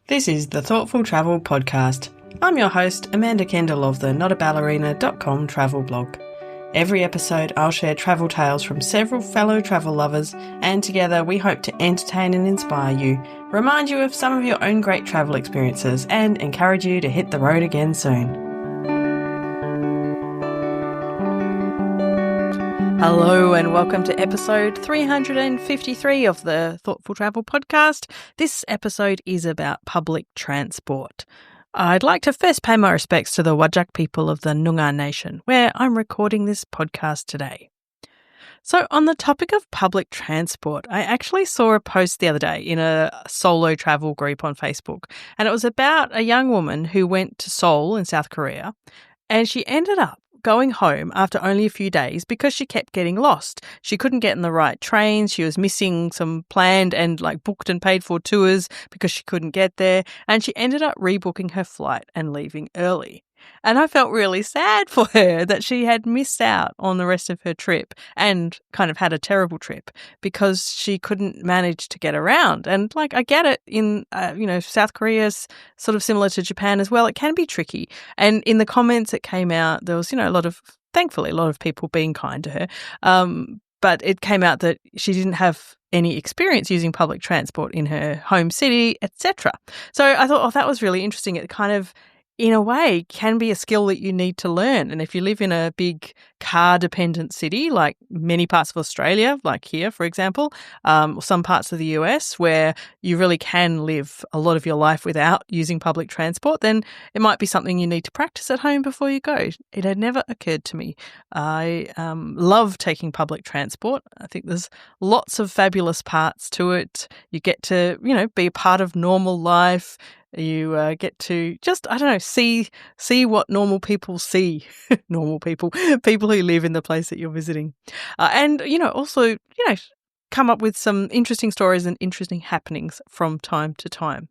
This is the Thoughtful Travel Podcast. I'm your host, Amanda Kendall of the notaballerina.com travel blog. Every episode, I'll share travel tales from several fellow travel lovers, and together we hope to entertain and inspire you, remind you of some of your own great travel experiences, and encourage you to hit the road again soon. Hello and welcome to episode 353 of the Thoughtful Travel Podcast. This episode is about public transport. I'd like to first pay my respects to the Whadjuk people of the Noongar Nation, where I'm recording this podcast today. So on the topic of public transport, I actually saw a post the other day in a solo travel group on Facebook, and it was about a young woman who went to Seoul in South Korea, and she ended up going home after only a few days because she kept getting lost. She couldn't get in the right trains. She was missing some planned and booked and paid for tours because she couldn't get there. And she ended up rebooking her flight and leaving early. And I felt really sad for her that she had missed out on the rest of her trip and kind of had a terrible trip because she couldn't manage to get around. And I get it in, South Korea's sort of similar to Japan as well. It can be tricky. And in the comments it came out, there was, thankfully, a lot of people being kind to her. But it came out that she didn't have any experience using public transport in her home city, etc. So I thought, that was really interesting. It kind of, in a way, can be a skill that you need to learn. And if you live in a big car-dependent city, like many parts of Australia, like here, for example, or some parts of the US, where you really can live a lot of your life without using public transport, then it might be something you need to practice at home before you go. It had never occurred to me. I love taking public transport. I think there's lots of fabulous parts to it. You get to, be a part of normal life. You get to just, see what normal people see. Normal people who live in the place that you're visiting. And, also, come up with some interesting stories and interesting happenings from time to time.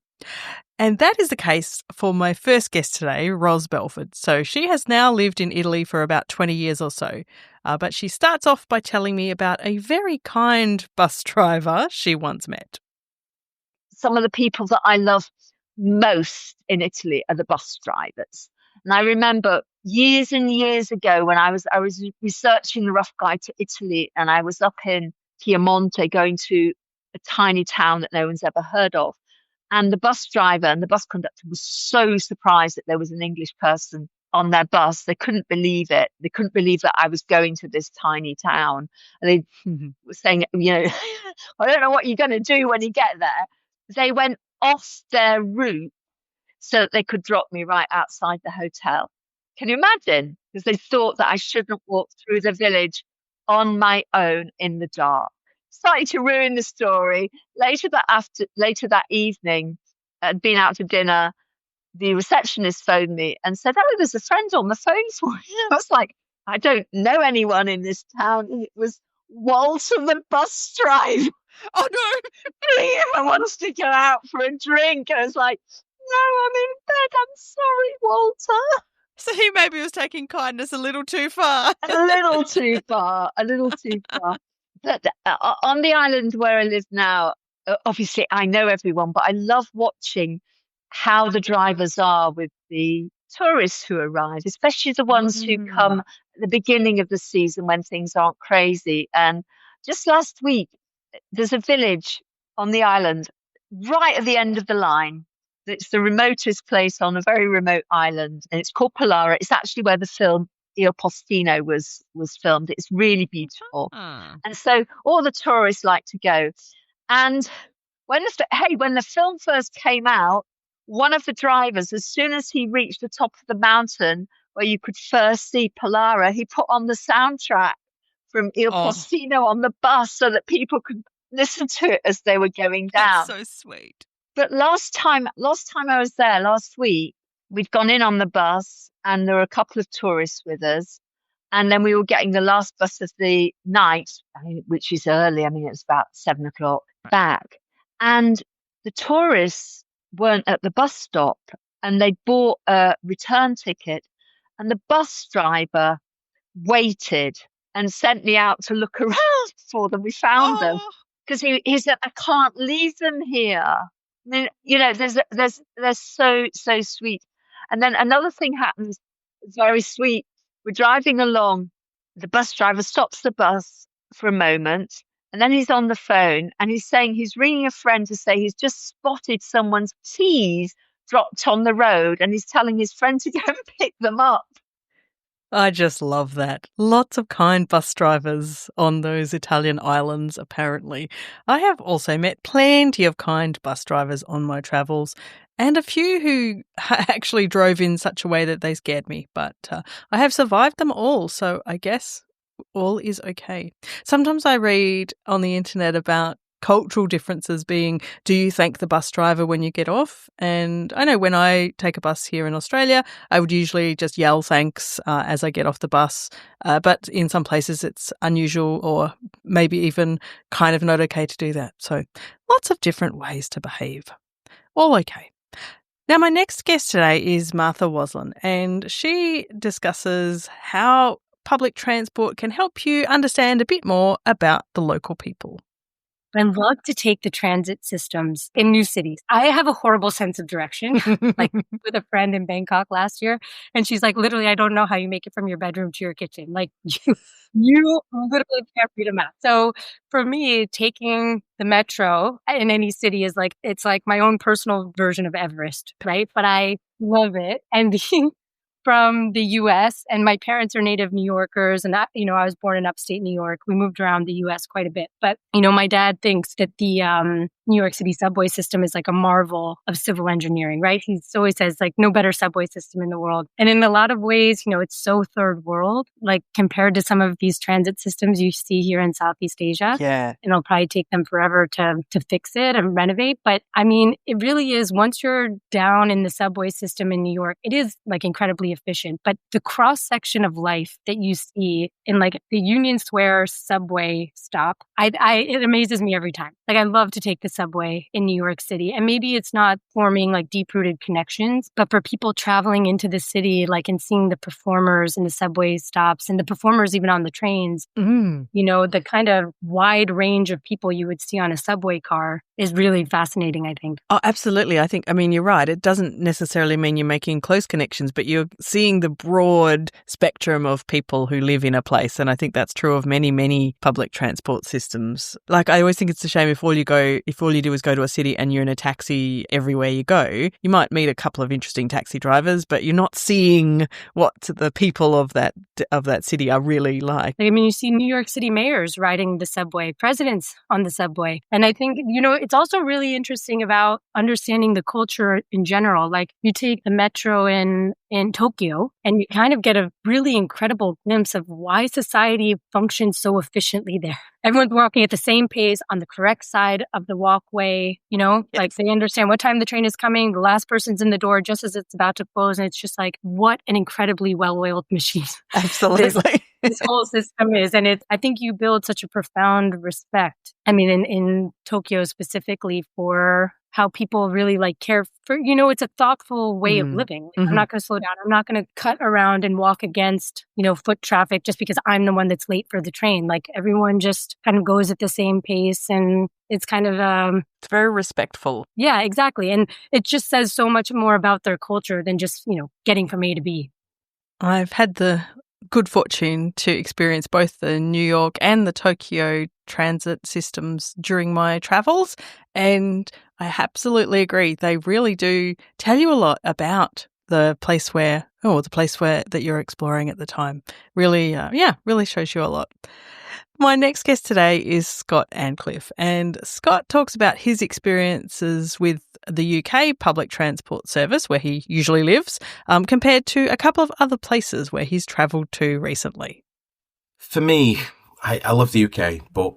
And that is the case for my first guest today, Ros Belford. So she has now lived in Italy for about 20 years or so. But she starts off by telling me about a very kind bus driver she once met. Some of the people that I love most in Italy are the bus drivers. And I remember years and years ago when I was researching the rough guide to Italy, and I was up in Piemonte going to a tiny town that no one's ever heard of. And the bus driver and the bus conductor was so surprised that there was an English person on their bus. They couldn't believe it. They couldn't believe that I was going to this tiny town. And they were saying, I don't know what you're going to do when you get there. They went off their route so that they could drop me right outside the hotel. Can you imagine? Because they thought that I shouldn't walk through the village on my own in the dark. Starting to ruin the story. Later that evening, I'd been out to dinner. The receptionist phoned me and said, "Oh, there's a friend on the phone for you." I was like, "I don't know anyone in this town." And it was Walter, the bus driver. "Oh no, Liam wants to go out for a drink." I was like, "No, I'm in bed. I'm sorry, Walter." So he maybe was taking kindness a little too far. A little too far. But on the island where I live now, obviously I know everyone, but I love watching how the drivers are with the tourists who arrive, especially the ones who come at the beginning of the season when things aren't crazy. And just last week, there's a village on the island right at the end of the line. It's the remotest place on a very remote island, and it's called Palara. It's actually where the film Il Postino was filmed. It's really beautiful. And so all the tourists like to go. And when the film first came out, one of the drivers, as soon as he reached the top of the mountain where you could first see Palara, he put on the soundtrack from Il Postino on the bus so that people could listen to it as they were going down. That's so sweet. But last time I was there, last week, we'd gone in on the bus and there were a couple of tourists with us. And then we were getting the last bus of the night, which is early. It was about 7:00 back. And the tourists weren't at the bus stop and they bought a return ticket. And the bus driver waited and sent me out to look around for them. We found them because he said, "I can't leave them here. They're so sweet. And then another thing happens, very sweet. We're driving along. The bus driver stops the bus for a moment, and then he's on the phone and he's saying he's ringing a friend to say he's just spotted someone's keys dropped on the road, and he's telling his friend to go and pick them up. I just love that. Lots of kind bus drivers on those Italian islands, apparently. I have also met plenty of kind bus drivers on my travels, and a few who actually drove in such a way that they scared me, but I have survived them all, so I guess all is okay. Sometimes I read on the internet about cultural differences being, do you thank the bus driver when you get off? And I know when I take a bus here in Australia, I would usually just yell thanks as I get off the bus. But in some places it's unusual or maybe even kind of not okay to do that. So lots of different ways to behave. All okay. Now, my next guest today is Martha Waslen, and she discusses how public transport can help you understand a bit more about the local people. I love to take the transit systems in new cities. I have a horrible sense of direction, like with a friend in Bangkok last year. And she's like, literally, I don't know how you make it from your bedroom to your kitchen. Like you literally can't read a map. So for me, taking the metro in any city is like, it's like my own personal version of Everest, right? But I love it. And being from the US, and my parents are native New Yorkers, and I was born in upstate New York. We moved around the US quite a bit. But, my dad thinks that the New York City subway system is like a marvel of civil engineering, right? He always says like no better subway system in the world. And in a lot of ways, it's so third world, like compared to some of these transit systems you see here in Southeast Asia. Yeah. And it'll probably take them forever to fix it and renovate. But I mean, it really is, once you're down in the subway system in New York, it is like incredibly efficient. But the cross section of life that you see in like the Union Square subway stop, it amazes me every time. Like I love to take the subway in New York City, and maybe it's not forming like deep rooted connections, but for people traveling into the city, like and seeing the performers in the subway stops and the performers even on the trains, the kind of wide range of people you would see on a subway car is really fascinating, I think. Oh, absolutely. You're right. It doesn't necessarily mean you're making close connections, but you're seeing the broad spectrum of people who live in a place. And I think that's true of many, many public transport systems. Like I always think it's a shame if all you do is go to a city and you're in a taxi everywhere you go, you might meet a couple of interesting taxi drivers, but you're not seeing what the people of that city are really like. I mean, you see New York City mayors riding the subway, presidents on the subway. And I think, it's also really interesting about understanding the culture in general. Like you take the metro in Tokyo and you kind of get a really incredible glimpse of why society functions so efficiently there. Everyone's walking at the same pace on the correct side of the walkway, Yes. Like they understand what time the train is coming. The last person's in the door just as it's about to close. And it's just like, what an incredibly well-oiled machine. Absolutely. This whole system is. And I think you build such a profound respect. I mean, in Tokyo specifically, for how people really like care for, it's a thoughtful way of living. Like, I'm not going to slow down. I'm not going to cut around and walk against, foot traffic just because I'm the one that's late for the train. Like everyone just kind of goes at the same pace, and it's kind of, it's very respectful. Yeah, exactly. And it just says so much more about their culture than just, getting from A to B. I've had the good fortune to experience both the New York and the Tokyo transit systems during my travels, and I absolutely agree. They really do tell you a lot about the place where that you're exploring at the time. Really, really shows you a lot. My next guest today is Scott Antcliffe, and Scott talks about his experiences with the UK public transport service, where he usually lives, compared to a couple of other places where he's travelled to recently. For me, I love the UK, but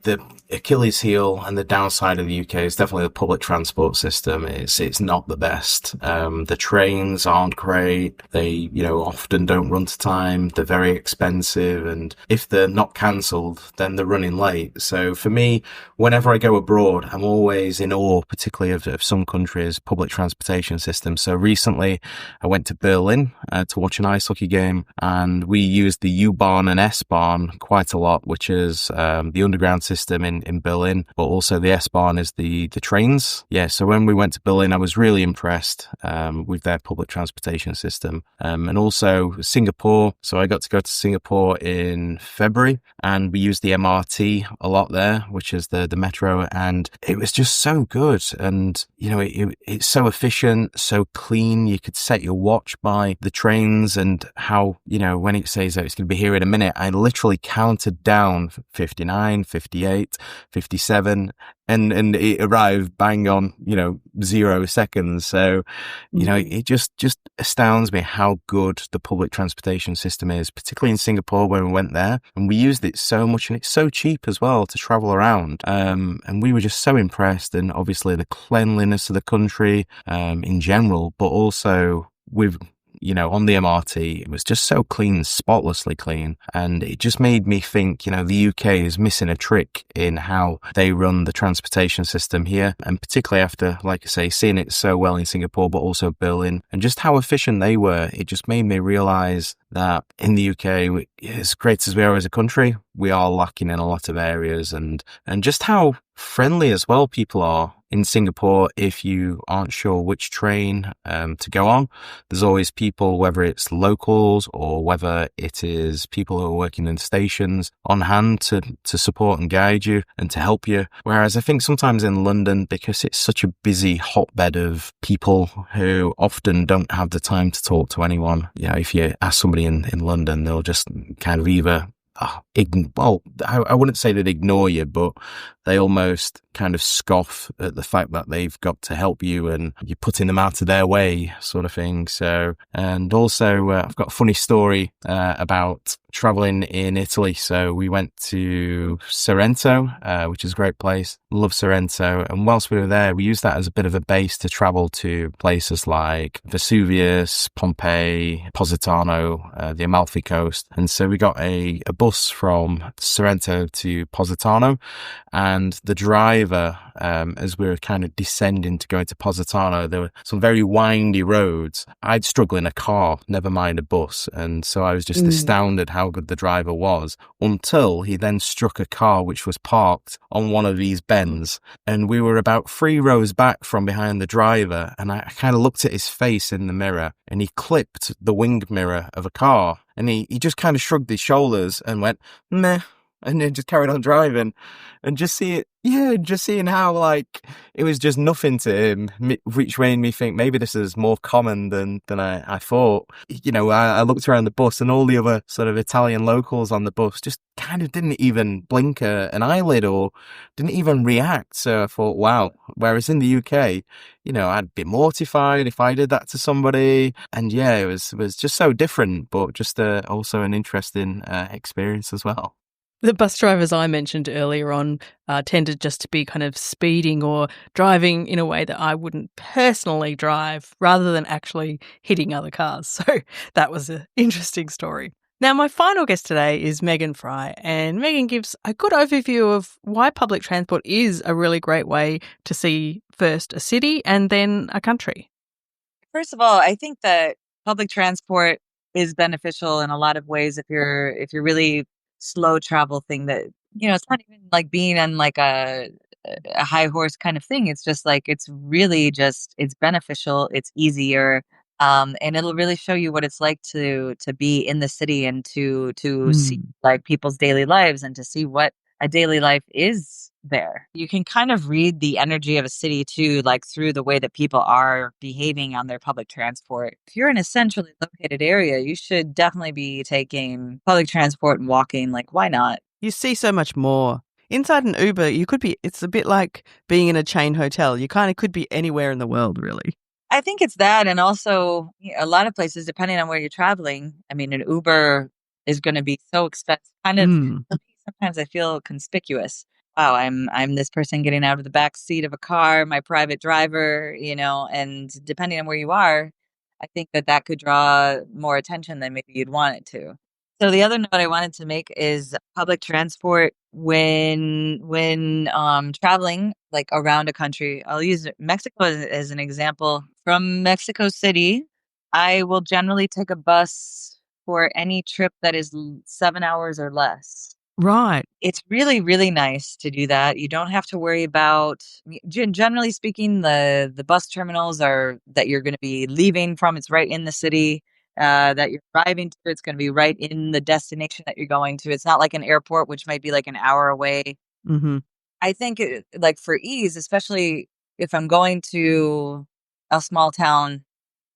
the Achilles heel and the downside of the UK is definitely the public transport system. It's not the best. The trains aren't great. They, often don't run to time. They're very expensive. And if they're not cancelled, then they're running late. So for me, whenever I go abroad, I'm always in awe, particularly of some countries' public transportation system. So recently I went to Berlin to watch an ice hockey game, and we used the U-Bahn and S-Bahn quite a lot, which is the underground underground system in Berlin, but also the S-Bahn is the trains. Yeah, so when we went to Berlin, I was really impressed with their public transportation system. And also Singapore. So I got to go to Singapore in February, and we used the MRT a lot there, which is the metro, and it was just so good. And, you know, it's so efficient, so clean. You could set your watch by the trains and how, you know, when it says that it's going to be here in a minute, I literally counted down 59, 58, 57, and it arrived bang on, you know, 0 seconds. So, you know, it just astounds me how good the public transportation system is, particularly in Singapore when we went there. And we used it so much, and it's so cheap as well to travel around. And we were just so impressed. And obviously the cleanliness of the country in general, but also with, you know, on the MRT, it was just so clean, spotlessly clean. And it just made me think, you know, the UK is missing a trick in how they run the transportation system here. And particularly after, like I say, seeing it so well in Singapore, but also Berlin, and just how efficient they were, it just made me realize that in the UK, as great as we are as a country, we are lacking in a lot of areas, and just how friendly as well people are in Singapore. If you aren't sure which train to go on, there's always people, whether it's locals or whether it is people who are working in stations, on hand to support and guide you and to help you. Whereas I think sometimes in London, because it's such a busy hotbed of people who often don't have the time to talk to anyone, you know, if you ask somebody in London, they'll just kind of either I wouldn't say they'd ignore you, but they almost kind of scoff at the fact that they've got to help you and you're putting them out of their way, sort of thing. So, and also I've got a funny story about traveling in Italy. So we went to Sorrento, which is a great place. Love Sorrento. And whilst we were there, we used that as a bit of a base to travel to places like Vesuvius, Pompeii, Positano, the Amalfi Coast. And so we got a bus from Sorrento to Positano, and the driver, as we were kind of descending to go to Positano, there were some very windy roads. I'd struggle in a car, never mind a bus. And so I was just astounded how good the driver was, until he then struck a car which was parked on one of these bends. And we were about 3 rows back from behind the driver. And I kind of looked at his face in the mirror, and he clipped the wing mirror of a car. And he just kind of shrugged his shoulders and went, meh, and then just carried on driving. And just seeing how, like, it was just nothing to him, which made me think maybe this is more common than I thought. You know, I looked around the bus, and all the other sort of Italian locals on the bus just kind of didn't even blink an eyelid or didn't even react. So I thought, wow. Whereas in the UK, you know, I'd be mortified if I did that to somebody. And yeah, it was just so different, but just also an interesting experience as well. The bus drivers I mentioned earlier on tended just to be kind of speeding or driving in a way that I wouldn't personally drive, rather than actually hitting other cars. So that was an interesting story. Now, my final guest today is Megan Frye, and Megan gives a good overview of why public transport is a really great way to see first a city and then a country. First of all, I think that public transport is beneficial in a lot of ways if you're really slow travel thing, that, you know, it's not even like being on like a high horse kind of thing. It's just like, it's really just, it's beneficial, it's easier, and it'll really show you what it's like to be in the city and to see like people's daily lives and to see what a daily life is there. You can kind of read the energy of a city too, like through the way that people are behaving on their public transport. If you're in a centrally located area, you should definitely be taking public transport and walking. Like, why not? You see so much more. Inside an Uber, it's a bit like being in a chain hotel. You kind of could be anywhere in the world, really. I think it's that. And also, a lot of places, depending on where you're traveling, I mean, an Uber is going to be so expensive. Kind of, sometimes I feel conspicuous. Wow, I'm this person getting out of the back seat of a car, my private driver, you know, and depending on where you are, I think that could draw more attention than maybe you'd want it to. So the other note I wanted to make is public transport when traveling like around a country. I'll use Mexico as an example. From Mexico City, I will generally take a bus for any trip that is 7 hours or less. Right. It's really, really nice to do that. You don't have to worry about, generally speaking, the bus terminals are that you're going to be leaving from. It's right in the city that you're driving to. It's going to be right in the destination that you're going to. It's not like an airport, which might be like an hour away. Mm-hmm. I think like for ease, especially if I'm going to a small town,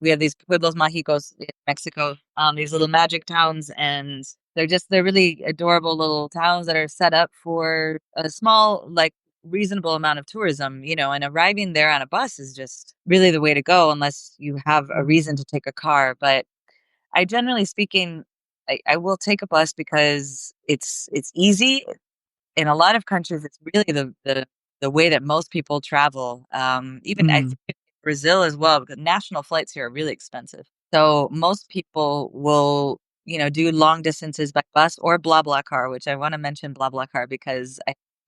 we have these pueblos mágicos in Mexico, these little magic towns, and they're really adorable little towns that are set up for a small, like reasonable amount of tourism, and arriving there on a bus is just really the way to go unless you have a reason to take a car. But I generally speaking, I will take a bus because it's easy. In a lot of countries, it's really the way that most people travel. Even I think in Brazil as well, because national flights here are really expensive. So most people will, do long distances by bus or BlaBlaCar, which I want to mention BlaBlaCar because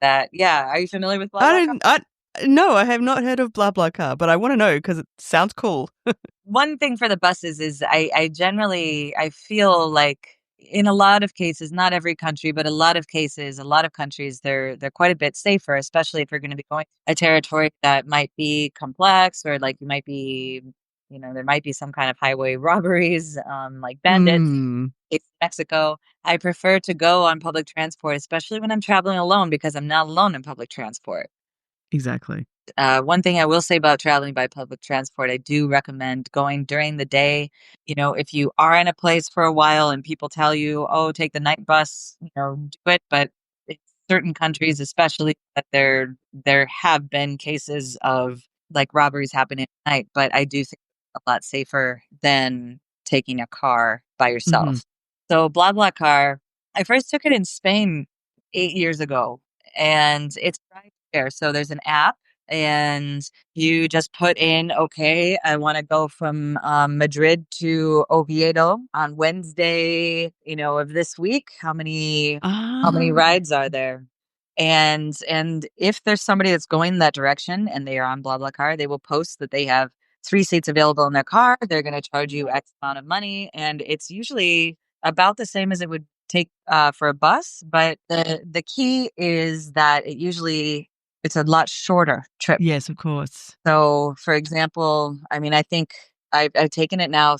yeah. Are you familiar with BlaBlaCar? No, I have not heard of BlaBlaCar, but I want to know because it sounds cool. One thing for the buses is I generally I feel like in a lot of cases, not every country, but a lot of cases, a lot of countries, they're quite a bit safer, especially if you're going to be going a territory that might be complex or like you might be, there might be some kind of highway robberies, like bandits. In Mexico, I prefer to go on public transport, especially when I'm traveling alone because I'm not alone in public transport. Exactly. One thing I will say about traveling by public transport, I do recommend going during the day. If you are in a place for a while and people tell you, oh, take the night bus, do it. But in certain countries, especially that there have been cases of like robberies happening at night, but I do think it's a lot safer than taking a car by Mm-hmm. yourself. So BlaBlaCar, I first took it in Spain 8 years ago, and it's right there. So there's an app and you just put in, okay, I want to go from Madrid to Oviedo on Wednesday, of this week. How many rides are there? And if there's somebody that's going that direction and they are on BlaBlaCar, they will post that they have 3 seats available in their car. They're going to charge you X amount of money, and it's usually about the same as it would take for a bus. But the key is that it's a lot shorter trip. Yes, of course. So, for example, I mean, I think I've taken it now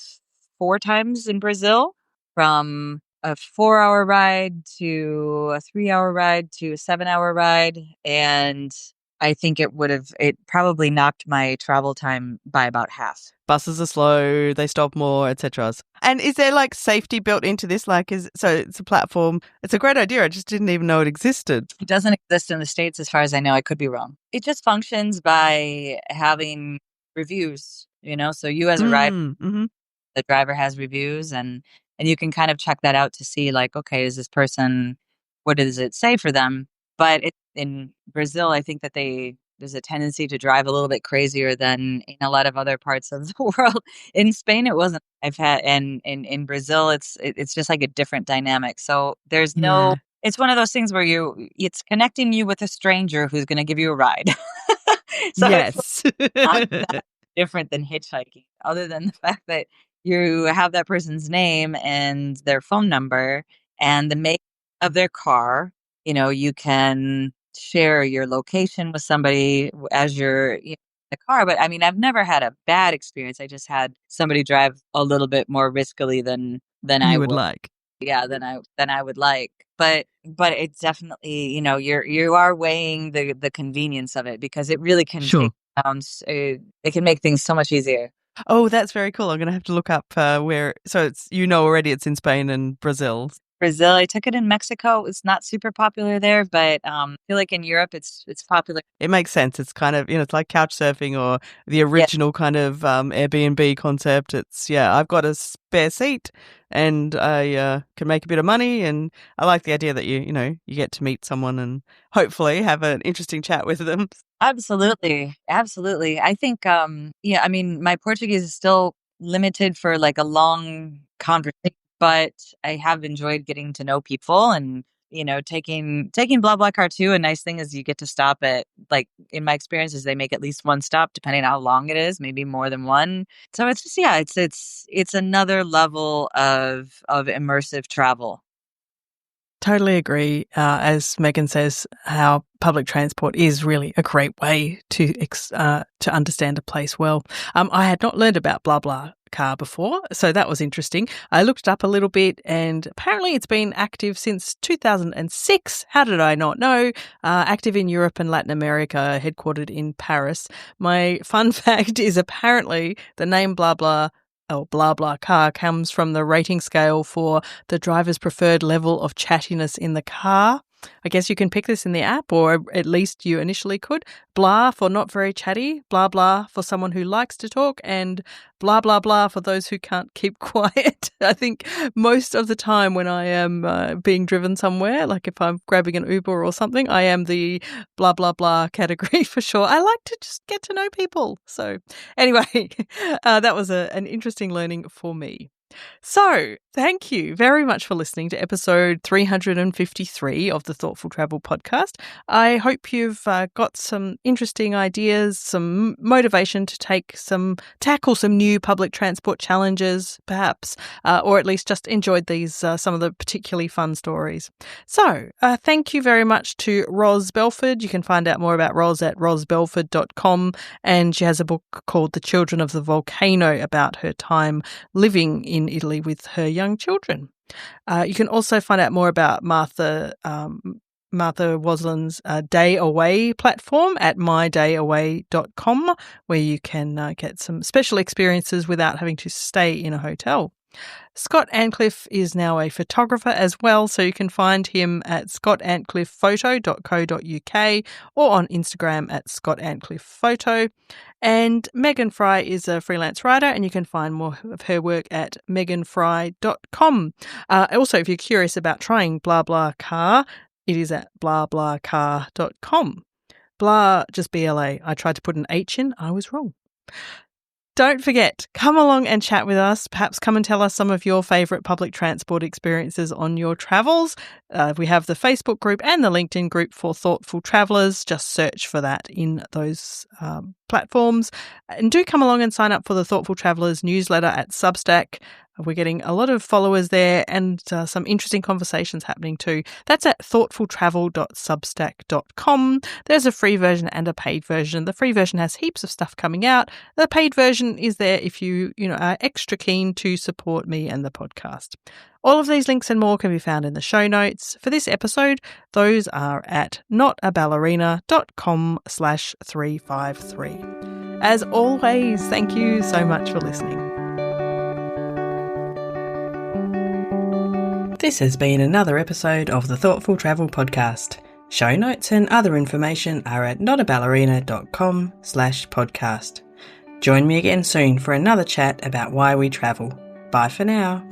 4 times in Brazil, from a 4-hour ride to a 3-hour ride to a 7-hour ride. And I think it probably knocked my travel time by about half. Buses are slow, they stop more, etc. And is there like safety built into this? So it's a platform. It's a great idea. I just didn't even know it existed. It doesn't exist in the States as far as I know. I could be wrong. It just functions by having reviews, so you as a rider, Mm-hmm. the driver has reviews, and you can kind of check that out to see like, okay, is this person, what does it say for them? But in Brazil, I think that there's a tendency to drive a little bit crazier than in a lot of other parts of the world. In Spain, it wasn't. I've had, and in Brazil, it's just like a different dynamic. So there's no. Yeah. It's one of those things where it's connecting you with a stranger who's going to give you a ride. So Yes. it's not that different than hitchhiking, other than the fact that you have that person's name and their phone number and the make of their car. You can share your location with somebody as you're in the car. But I mean, I've never had a bad experience. I just had somebody drive a little bit more riskily than I You would would. like. Yeah, than I would like. But it's definitely, you are weighing the convenience of it because it really can Sure. it can make things so much easier. Oh, that's very cool. I'm going to have to look up where. So it's already it's in Spain and Brazil. Brazil, I took it in Mexico. It's not super popular there, but I feel like in Europe it's popular. It makes sense. It's kind of, it's like couch surfing or the original kind of Airbnb concept. It's, I've got a spare seat and I can make a bit of money. And I like the idea that you get to meet someone and hopefully have an interesting chat with them. Absolutely. Absolutely. I think, I mean, my Portuguese is still limited for like a long conversation, but I have enjoyed getting to know people and, taking BlaBlaCar too. A nice thing is you get to stop at, like, in my experiences, they make at least one stop depending on how long it is, maybe more than one. So it's just, it's another level of immersive travel. Totally agree. As Megan says, how public transport is really a great way to understand a place well. I had not learned about BlaBlaCar before, so that was interesting. I looked it up a little bit, and apparently it's been active since 2006. How did I not know? Active in Europe and Latin America, headquartered in Paris. My fun fact is apparently the name BlaBlaCar comes from the rating scale for the driver's preferred level of chattiness in the car. I guess you can pick this in the app, or at least you initially could. Blah for not very chatty, blah blah for someone who likes to talk, and blah blah blah for those who can't keep quiet. I think most of the time when I am being driven somewhere, like if I'm grabbing an Uber or something, I am the blah blah blah category for sure. I like to just get to know people. So anyway, that was an interesting learning for me. So, thank you very much for listening to episode 353 of the Thoughtful Travel podcast. I hope you've got some interesting ideas, some motivation to tackle some new public transport challenges, perhaps, or at least just enjoyed these, some of the particularly fun stories. So, thank you very much to Ros Belford. You can find out more about Ros at rosbelford.com, and she has a book called The Children of the Volcano about her time living in Italy with her young children. You can also find out more about Martha Waslen's Day Away platform at mydayaway.com, where you can get some special experiences without having to stay in a hotel. Scott Antcliffe is now a photographer as well, so you can find him at scottantcliffephoto.co.uk or on Instagram at scottantcliffephoto. And Megan Frye is a freelance writer, and you can find more of her work at meganfrye.com. Also, if you're curious about trying BlaBlaCar, it is at blablacar.com. Blah, just BLA. I tried to put an H in. I was wrong. Don't forget, come along and chat with us. Perhaps come and tell us some of your favourite public transport experiences on your travels. We have the Facebook group and the LinkedIn group for Thoughtful Travellers. Just search for that in those platforms. And do come along and sign up for the Thoughtful Travellers newsletter at Substack. We're getting a lot of followers there and some interesting conversations happening too. That's at thoughtfultravel.substack.com. There's a free version and a paid version. The free version has heaps of stuff coming out. The paid version is there if you are extra keen to support me and the podcast. All of these links and more can be found in the show notes. For this episode, those are at notaballerina.com/353. As always, thank you so much for listening. This has been another episode of the Thoughtful Travel Podcast. Show notes and other information are at notaballerina.com/podcast. Join me again soon for another chat about why we travel. Bye for now.